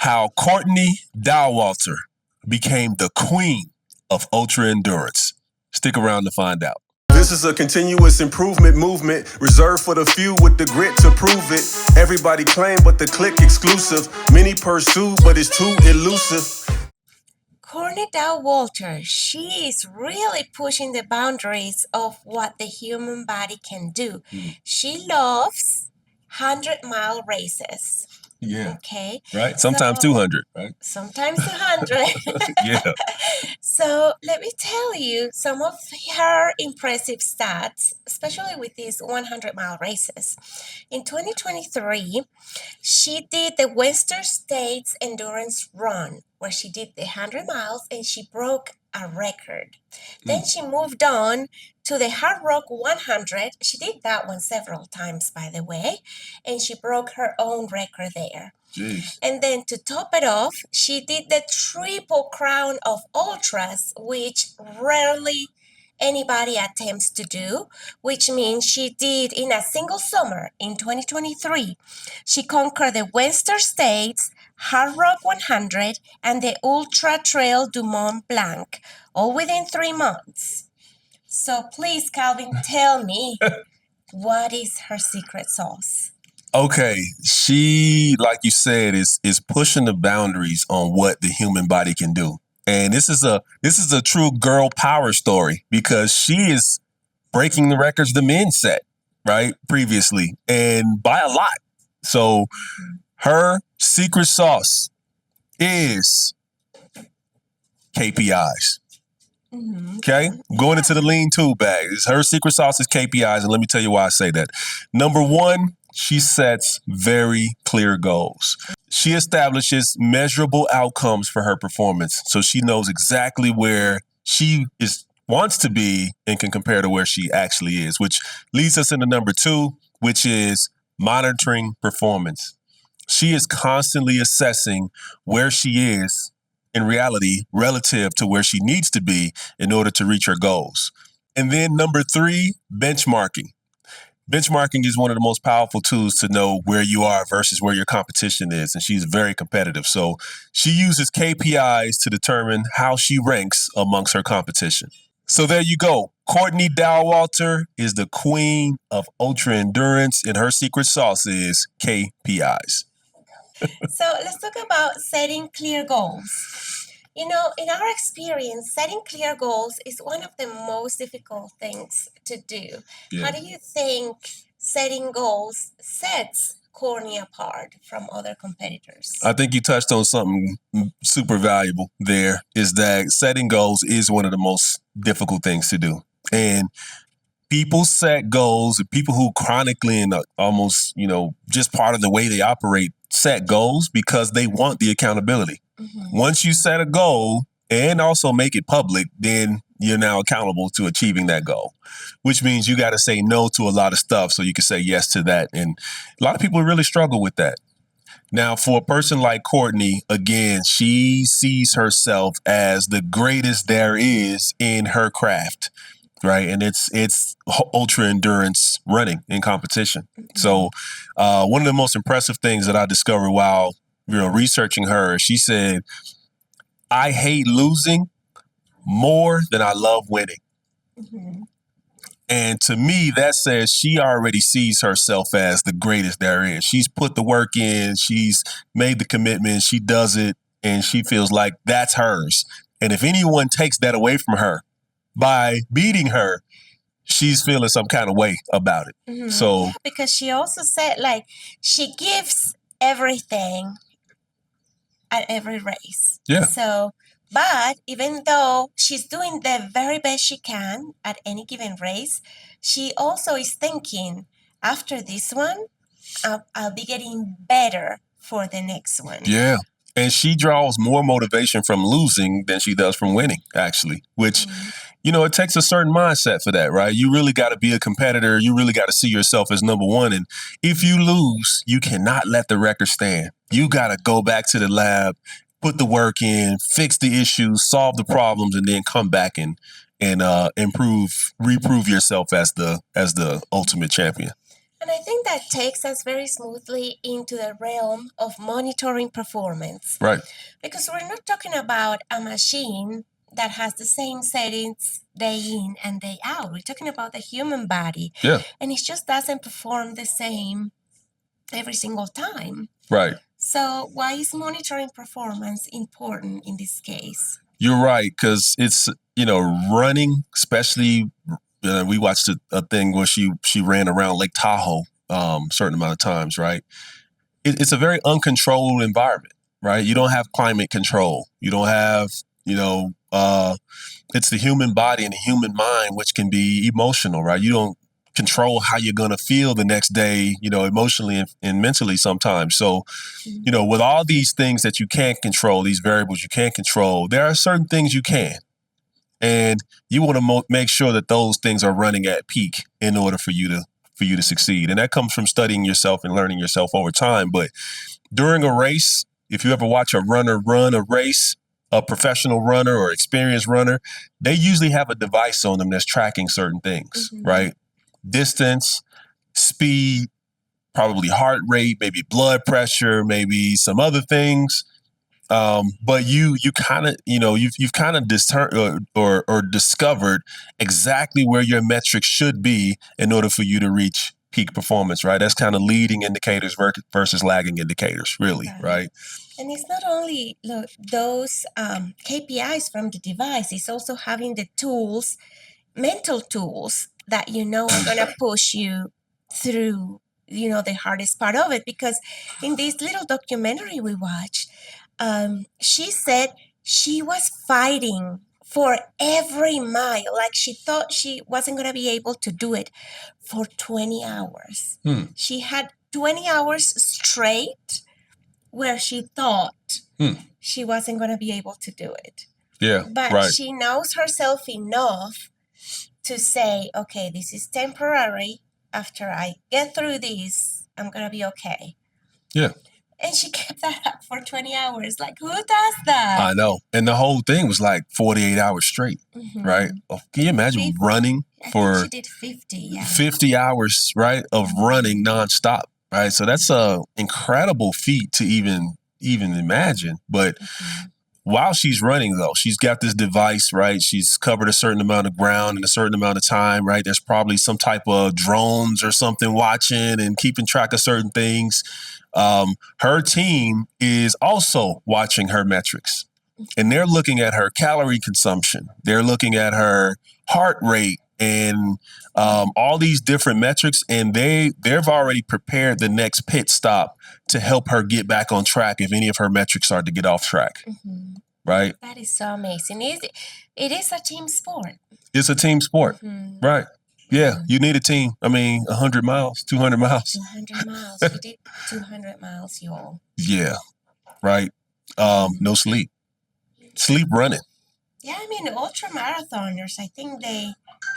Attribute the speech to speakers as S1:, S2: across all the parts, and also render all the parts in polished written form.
S1: How Courtney Dauwalter became the queen of ultra endurance. Stick around to find out.
S2: This is a continuous improvement movement reserved for the few with the grit to prove it. Everybody claim, but the click exclusive. Many pursue, but it's too elusive.
S3: Courtney Dauwalter, she is really pushing the boundaries of what the human body can do. She loves 100-mile races.
S1: Yeah.
S3: Okay.
S1: Right? Sometimes 200, right?
S3: Sometimes 200.
S1: Yeah.
S3: So let me tell you some of her impressive stats, especially with these 100-mile races. In 2023, she did the Western States Endurance Run, where she did the 100 miles and she broke a record. Then she moved on to the Hardrock 100. She did that one several times, by the way, and she broke her own record there.
S1: Jeez.
S3: And then to top it off, she did the Triple Crown of Ultras, which rarely anybody attempts to do, which means she did in a single summer in 2023. She conquered the Western States, Hardrock 100, and the Ultra Trail du Mont Blanc, all within 3 months. So please, Calvin, tell me, what is her secret sauce?
S1: Okay, she, like you said, is pushing the boundaries on what the human body can do. And this is a true girl power story because she is breaking the records the men set, right, previously, and by a lot. So her secret sauce is KPIs. Okay, going into the lean tool bag. Her secret sauce is KPIs, and let me tell you why I say that. Number one, she sets very clear goals. She establishes measurable outcomes for her performance, so she knows exactly where she wants to be and can compare to where she actually is, which leads us into number two, which is monitoring performance. She is constantly assessing where she is in reality relative to where she needs to be in order to reach her goals. And then number three, benchmarking. Benchmarking is one of the most powerful tools to know where you are versus where your competition is. And she's very competitive. So she uses KPIs to determine how she ranks amongst her competition. So there you go. Courtney Dauwalter is the queen of ultra endurance, and her secret sauce is KPIs.
S3: So let's talk about setting clear goals. You know, in our experience, setting clear goals is one of the most difficult things to do.
S1: Yeah.
S3: How do you think setting goals sets Courtney apart from other competitors?
S1: I think you touched on something super valuable there, is that setting goals is one of the most difficult things to do. And people set goals, people who chronically and almost, just part of the way they operate, set goals because they want the accountability. Once you set a goal and also make it public, then you're now accountable to achieving that goal, which means you got to say no to a lot of stuff so you can say yes to that. And a lot of people really struggle with that. Now, for a person like Courtney, again, she sees herself as the greatest there is in her craft, right? And it's ultra endurance running in competition. So one of the most impressive things that I discovered while researching her, she said, "I hate losing more than I love winning." And to me, that says she already sees herself as the greatest there is. She's put the work in, she's made the commitment, she does it, and she feels like that's hers. And if anyone takes that away from her by beating her, she's feeling some kind of way about it. So
S3: because she also said, like, she gives everything at every race.
S1: Yeah.
S3: So, but even though she's doing the very best she can at any given race, she also is thinking, after this one, I'll be getting better for the next one.
S1: Yeah. And she draws more motivation from losing than she does from winning, actually, which, it takes a certain mindset for that, right? You really got to be a competitor. You really got to see yourself as number one. And if you lose, you cannot let the record stand. You got to go back to the lab, put the work in, fix the issues, solve the problems, and then come back and reprove yourself as the ultimate champion.
S3: And I think that takes us very smoothly into the realm of monitoring performance.
S1: Right.
S3: Because we're not talking about a machine that has the same settings day in and day out. We're talking about the human body.
S1: Yeah.
S3: And it just doesn't perform the same every single time.
S1: Right.
S3: So why is monitoring performance important in this case?
S1: You're right, because it's, running, especially, we watched a thing where she ran around Lake Tahoe certain amount of times, right? It's a very uncontrolled environment, right? You don't have climate control. You don't have, it's the human body and the human mind, which can be emotional, right? You don't control how you're going to feel the next day, emotionally and mentally sometimes. So, with all these things that you can't control, these variables you can't control, there are certain things you can. And you want to make sure that those things are running at peak in order for you to succeed. And that comes from studying yourself and learning yourself over time. But during a race, if you ever watch a runner run a race, a professional runner or experienced runner, they usually have a device on them that's tracking certain things, right? Distance, speed, probably heart rate, maybe blood pressure, maybe some other things. But you kind of, you've kind of or discovered exactly where your metrics should be in order for you to reach peak performance, right? That's kind of leading indicators versus lagging indicators, really, right?
S3: And it's not only those KPIs from the device, it's also having the tools, mental tools that are going to push you through, the hardest part of it. Because in this little documentary we watched, she said she was fighting for every mile. Like she thought she wasn't going to be able to do it for 20 hours. She had 20 hours straight where she thought she wasn't going to be able to do it.
S1: Yeah,
S3: but
S1: right.
S3: She knows herself enough to say, okay, this is temporary. After I get through this, I'm going to be okay.
S1: Yeah.
S3: And she kept that up for 20 hours. Like, who does that?
S1: I know. And the whole thing was like 48 hours straight, right? Can you imagine running for
S3: she did 50, yeah.
S1: 50 hours, right, of running nonstop, right? So that's a incredible feat to even imagine. But while she's running, though, she's got this device, right? She's covered a certain amount of ground in a certain amount of time, right? There's probably some type of drones or something watching and keeping track of certain things. Her team is also watching her metrics, and they're looking at her calorie consumption. They're looking at her heart rate and all these different metrics, and they've already prepared the next pit stop to help her get back on track if any of her metrics start to get off track. Right?
S3: That is so amazing. It is a team sport.
S1: It's a team sport, right? Yeah, you need a team. I mean, 100 miles, 200 miles.
S3: 200 miles. We did 200 miles, y'all.
S1: Yeah, right. No sleep. Sleep running.
S3: Yeah, I mean, ultra marathoners, I think they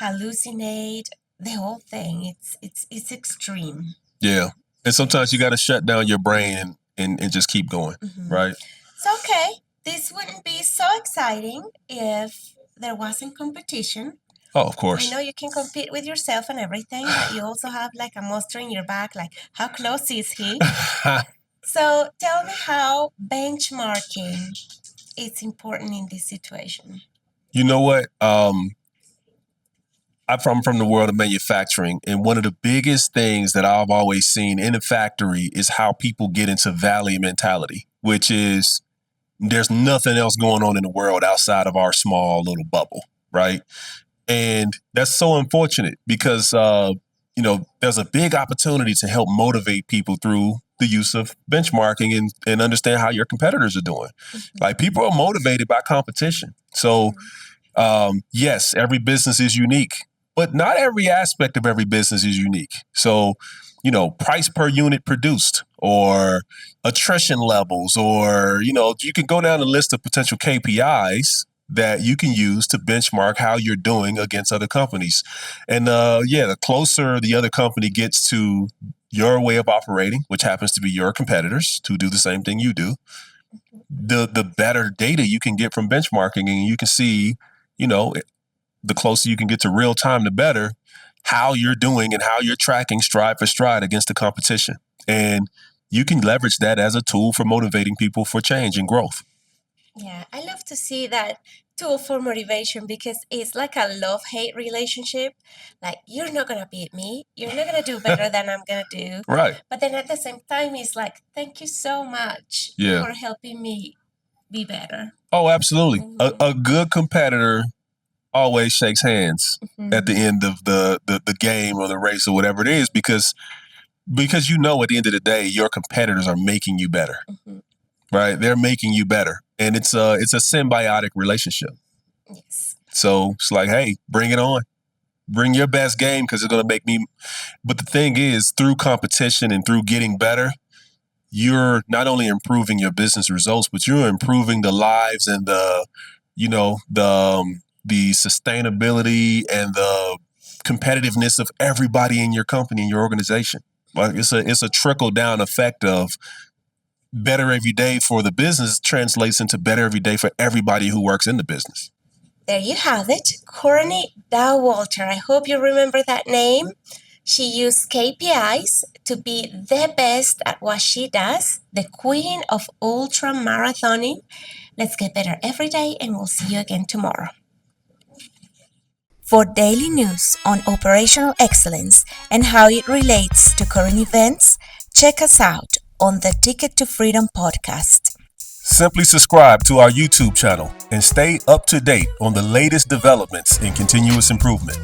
S3: hallucinate the whole thing. It's extreme.
S1: Yeah. And sometimes you got to shut down your brain and just keep going, right?
S3: So, okay, this wouldn't be so exciting if there wasn't competition.
S1: Oh, of course.
S3: I know you can compete with yourself and everything, but you also have like a monster in your back, like how close is he? So tell me how benchmarking is important in this situation.
S1: You know what? I'm from the world of manufacturing, and one of the biggest things that I've always seen in a factory is how people get into valley mentality, which is there's nothing else going on in the world outside of our small little bubble, right? And that's so unfortunate because, there's a big opportunity to help motivate people through the use of benchmarking and understand how your competitors are doing. Like people are motivated by competition. So, yes, every business is unique, but not every aspect of every business is unique. So, price per unit produced or attrition levels, or, you can go down a list of potential KPIs that you can use to benchmark how you're doing against other companies. And the closer the other company gets to your way of operating, which happens to be your competitors who do the same thing you do, the better data you can get from benchmarking, and you can see, the closer you can get to real time, the better, how you're doing and how you're tracking stride for stride against the competition. And you can leverage that as a tool for motivating people for change and growth.
S3: Yeah, I love to see that tool for motivation because it's like a love-hate relationship. Like, you're not gonna beat me. You're not gonna do better than I'm gonna do.
S1: Right.
S3: But then at the same time, it's like, thank you so much for helping me be better.
S1: Oh, absolutely. A good competitor always shakes hands at the end of the game or the race or whatever it is because you know at the end of the day your competitors are making you better. Right? They're making you better. And it's a symbiotic relationship.
S3: Yes.
S1: So it's like, hey, bring it on. Bring your best game because it's going to make me. But the thing is, through competition and through getting better, you're not only improving your business results, but you're improving the lives and the sustainability and the competitiveness of everybody in your company and your organization. Like it's a trickle down effect of better every day for the business translates into better every day for everybody who works in the business.
S3: There you have it. Courtney Dauwalter. I hope you remember that name. She used KPIs to be the best at what she does, the queen of ultra marathoning. Let's get better every day, and we'll see you again tomorrow. For daily news on operational excellence and how it relates to current events, check us out on the Ticket to Freedom podcast.
S1: Simply subscribe to our YouTube channel and stay up to date on the latest developments in continuous improvement.